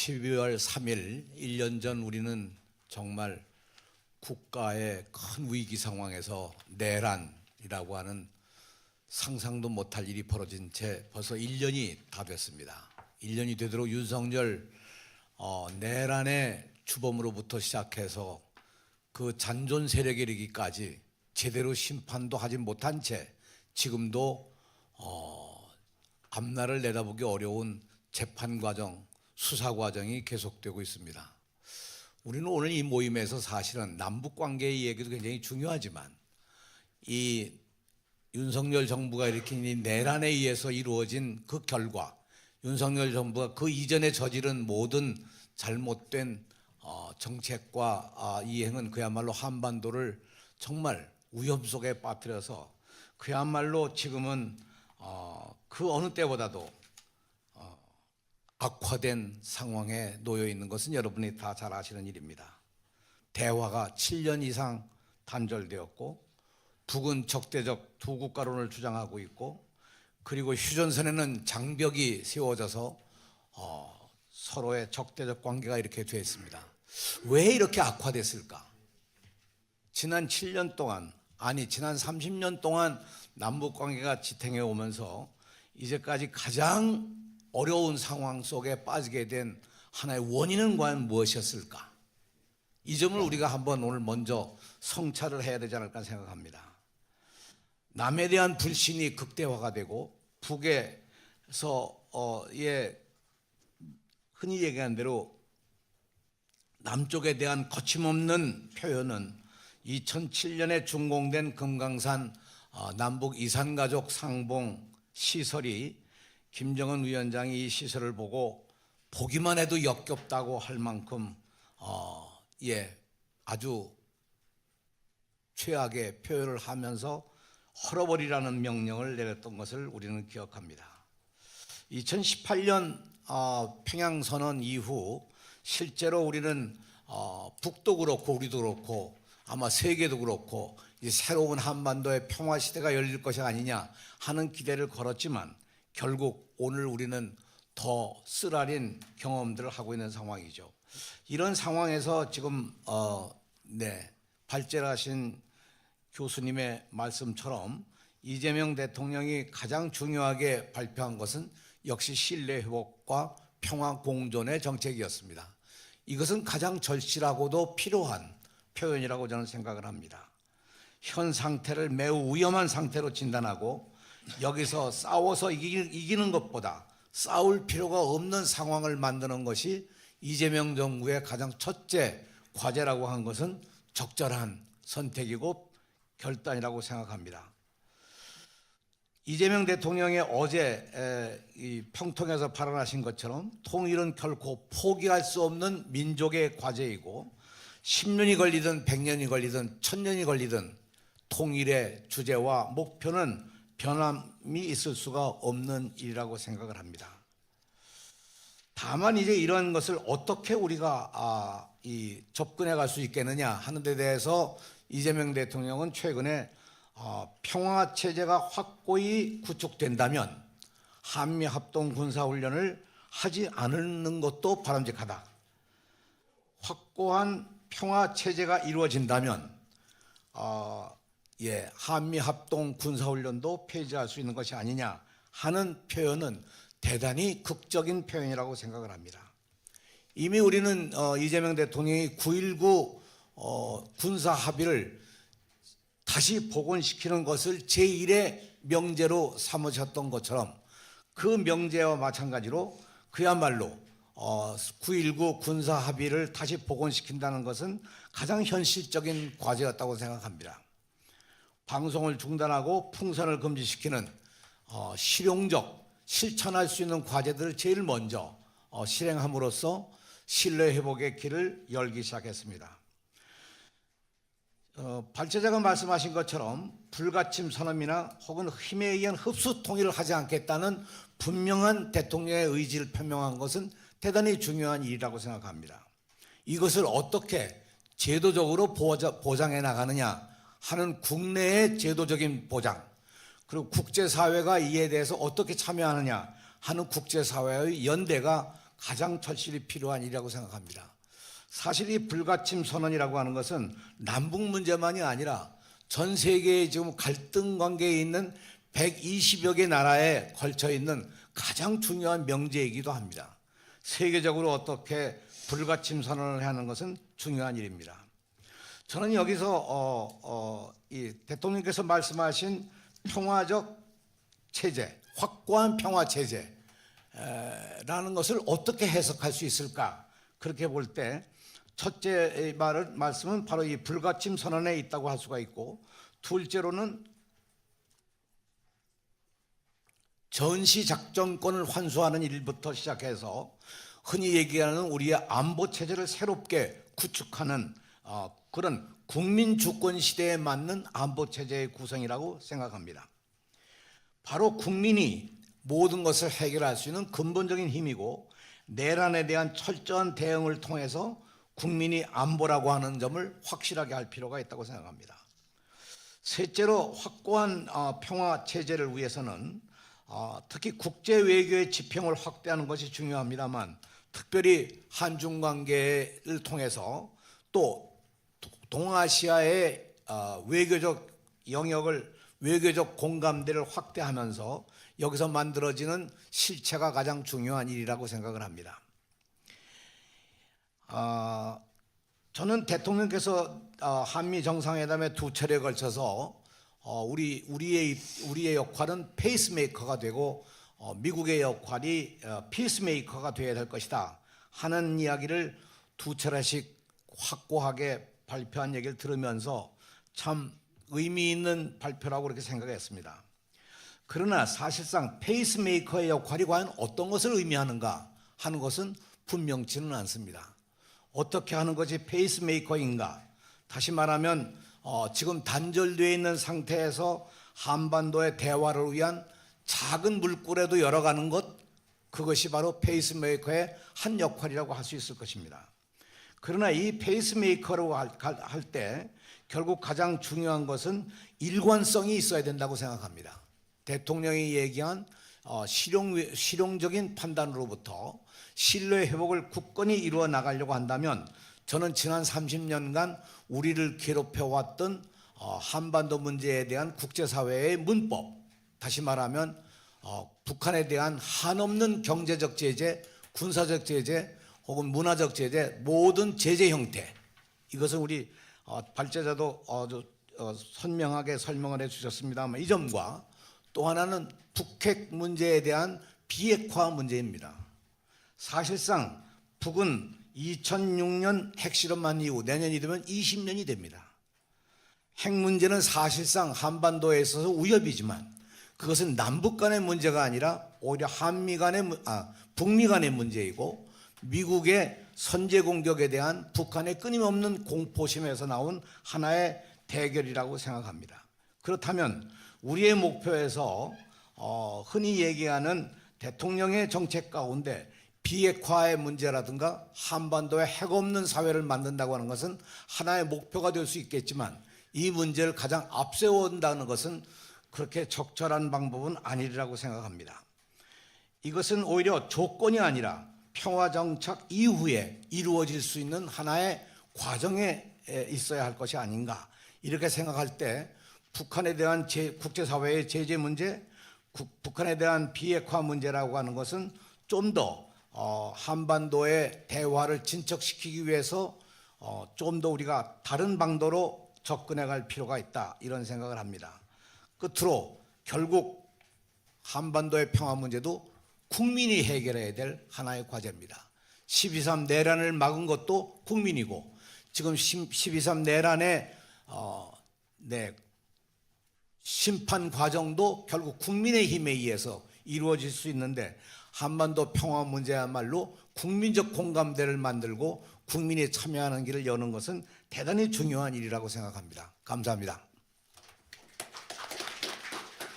12월 3일 1년 전 우리는 정말 국가의 큰 위기 상황에서 내란이라고 하는 상상도 못할 일이 벌어진 채 벌써 1년이 다 됐습니다. 1년이 되도록 윤석열 내란의 주범으로부터 시작해서 그 잔존 세력에 이르기까지 제대로 심판도 하지 못한 채 지금도 앞날을 내다보기 어려운 재판 과정, 수사 과정이 계속되고 있습니다. 우리는 오늘 이 모임에서 사실은 남북 관계의 얘기도 굉장히 중요하지만 이 윤석열 정부가 일으킨 이 내란에 의해서 이루어진 그 결과, 윤석열 정부가 그 이전에 저지른 모든 잘못된 정책과 이행은 그야말로 한반도를 정말 위험 속에 빠뜨려서 그야말로 지금은 그 어느 때보다도 악화된 상황에 놓여 있는 것은 여러분이 다 잘 아시는 일입니다. 대화가 7년 이상 단절되었고 북은 적대적 두 국가론을 주장하고 있고 그리고 휴전선에는 장벽이 세워져서 서로의 적대적 관계가 이렇게 되어 있습니다. 왜 이렇게 악화됐을까? 지난 7년 동안 지난 30년 동안 남북 관계가 지탱해 오면서 이제까지 가장 어려운 상황 속에 빠지게 된 하나의 원인은 과연 무엇이었을까? 이 점을 우리가 한번 오늘 먼저 성찰을 해야 되지 않을까 생각합니다. 남에 대한 불신이 극대화가 되고 북에서 흔히 얘기하는 대로 남쪽에 대한 거침없는 표현은 2007년에 준공된 금강산 남북 이산가족 상봉 시설이 김정은 위원장이 이 시설을 보고 보기만 해도 역겹다고 할 만큼 아주 최악의 표현을 하면서 헐어버리라는 명령을 내렸던 것을 우리는 기억합니다. 2018년 평양선언 이후 실제로 우리는 북도 그렇고 우리도 그렇고 아마 세계도 그렇고 이제 새로운 한반도의 평화 시대가 열릴 것이 아니냐 하는 기대를 걸었지만 결국 오늘 우리는 더 쓰라린 경험들을 하고 있는 상황이죠. 이런 상황에서 지금 발제하신 교수님의 말씀처럼 이재명 대통령이 가장 중요하게 발표한 것은 역시 신뢰 회복과 평화 공존의 정책이었습니다. 이것은 가장 절실하고도 필요한 표현이라고 저는 생각을 합니다. 현 상태를 매우 위험한 상태로 진단하고 여기서 싸워서 이기는 것보다 싸울 필요가 없는 상황을 만드는 것이 이재명 정부의 가장 첫째 과제라고 한 것은 적절한 선택이고 결단이라고 생각합니다. 이재명 대통령이 어제 평통에서 발언하신 것처럼 통일은 결코 포기할 수 없는 민족의 과제이고 10년이 걸리든 100년이 걸리든 1000년이 걸리든 통일의 주제와 목표는 변함이 있을 수가 없는 일이라고 생각을 합니다. 다만 이제 이런 것을 어떻게 우리가 접근해 갈 수 있겠느냐 하는 데 대해서 이재명 대통령은 최근에 평화 체제가 확고히 구축된다면 한미 합동 군사훈련을 하지 않는 것도 바람직하다. 확고한 평화 체제가 이루어진다면 한미 합동 군사훈련도 폐지할 수 있는 것이 아니냐 하는 표현은 대단히 극적인 표현이라고 생각을 합니다. 이미 우리는 이재명 대통령이 9.19 군사 합의를 다시 복원시키는 것을 제1의 명제로 삼으셨던 것처럼 그 명제와 마찬가지로 그야말로 9.19 군사 합의를 다시 복원시킨다는 것은 가장 현실적인 과제였다고 생각합니다. 방송을 중단하고 풍선을 금지시키는 실용적, 실천할 수 있는 과제들을 제일 먼저 실행함으로써 신뢰 회복의 길을 열기 시작했습니다. 발제자가 말씀하신 것처럼 불가침 선언이나 혹은 힘에 의한 흡수 통일을 하지 않겠다는 분명한 대통령의 의지를 표명한 것은 대단히 중요한 일이라고 생각합니다. 이것을 어떻게 제도적으로 보장해 나가느냐 하는 국내의 제도적인 보장, 그리고 국제사회가 이에 대해서 어떻게 참여하느냐 하는 국제사회의 연대가 가장 절실히 필요한 일이라고 생각합니다. 사실 이 불가침 선언이라고 하는 것은 남북 문제만이 아니라 전 세계에 지금 갈등 관계에 있는 120여 개 나라에 걸쳐 있는 가장 중요한 명제이기도 합니다. 세계적으로 어떻게 불가침 선언을 하는 것은 중요한 일입니다. 저는 여기서 이 대통령께서 말씀하신 평화적 체제, 확고한 평화 체제라는 것을 어떻게 해석할 수 있을까? 그렇게 볼 때 첫째 말씀은 바로 이 불가침 선언에 있다고 할 수가 있고, 둘째로는 전시 작전권을 환수하는 일부터 시작해서 흔히 얘기하는 우리의 안보 체제를 새롭게 구축하는 그런 국민 주권 시대에 맞는 안보 체제의 구성이라고 생각합니다. 바로 국민이 모든 것을 해결할 수 있는 근본적인 힘이고, 내란에 대한 철저한 대응을 통해서 국민이 안보라고 하는 점을 확실하게 할 필요가 있다고 생각합니다. 셋째로 확고한 평화 체제를 위해서는 특히 국제 외교의 지평을 확대하는 것이 중요합니다만, 특별히 한중 관계를 통해서 또 동아시아의 외교적 영역을, 외교적 공감대를 확대하면서 여기서 만들어지는 실체가 가장 중요한 일이라고 생각을 합니다. 저는 대통령께서 한미 정상회담에 두 차례에 걸쳐서 우리의 역할은 페이스메이커가 되고 미국의 역할이 피스메이커가 되어야 될 것이다 하는 이야기를 두 차례씩 확고하게 발표한 얘기를 들으면서 참 의미 있는 발표라고 그렇게 생각했습니다. 그러나 사실상 페이스메이커의 역할이 과연 어떤 것을 의미하는가 하는 것은 분명치는 않습니다. 어떻게 하는 것이 페이스메이커인가? 다시 말하면 지금 단절되어 있는 상태에서 한반도의 대화를 위한 작은 물꼬라도 열어가는 것, 그것이 바로 페이스메이커의 한 역할이라고 할 수 있을 것입니다. 그러나 이 페이스메이커라고 할 때 결국 가장 중요한 것은 일관성이 있어야 된다고 생각합니다. 대통령이 얘기한 실용적인 판단으로부터 신뢰 회복을 굳건히 이루어 나가려고 한다면, 저는 지난 30년간 우리를 괴롭혀왔던 한반도 문제에 대한 국제사회의 문법, 다시 말하면 북한에 대한 한없는 경제적 제재, 군사적 제재 혹은 문화적 제재, 모든 제재 형태, 이것은 우리 발제자도 선명하게 설명을 해주셨습니다만, 이 점과 또 하나는 북핵 문제에 대한 비핵화 문제입니다. 사실상 북은 2006년 핵실험한 이후 내년이 되면 20년이 됩니다. 핵 문제는 사실상 한반도에 있어서 위협이지만 그것은 남북 간의 문제가 아니라 오히려 북미 간의 문제이고, 미국의 선제 공격에 대한 북한의 끊임없는 공포심에서 나온 하나의 대결이라고 생각합니다. 그렇다면 우리의 목표에서 흔히 얘기하는 대통령의 정책 가운데 비핵화의 문제라든가 한반도에 핵 없는 사회를 만든다고 하는 것은 하나의 목표가 될 수 있겠지만, 이 문제를 가장 앞세운다는 것은 그렇게 적절한 방법은 아니라고 생각합니다. 이것은 오히려 조건이 아니라 평화 정착 이후에 이루어질 수 있는 하나의 과정에 있어야 할 것이 아닌가, 이렇게 생각할 때 북한에 대한 국제사회의 제재 문제, 북한에 대한 비핵화 문제라고 하는 것은 좀 더 한반도의 대화를 진척시키기 위해서 좀 더 우리가 다른 방도로 접근해 갈 필요가 있다, 이런 생각을 합니다. 끝으로 결국 한반도의 평화 문제도 국민이 해결해야 될 하나의 과제입니다. 12.3 내란을 막은 것도 국민이고, 지금 12.3 내란의 심판 과정도 결국 국민의 힘에 의해서 이루어질 수 있는데, 한반도 평화 문제야말로 국민적 공감대를 만들고 국민이 참여하는 길을 여는 것은 대단히 중요한 일이라고 생각합니다. 감사합니다.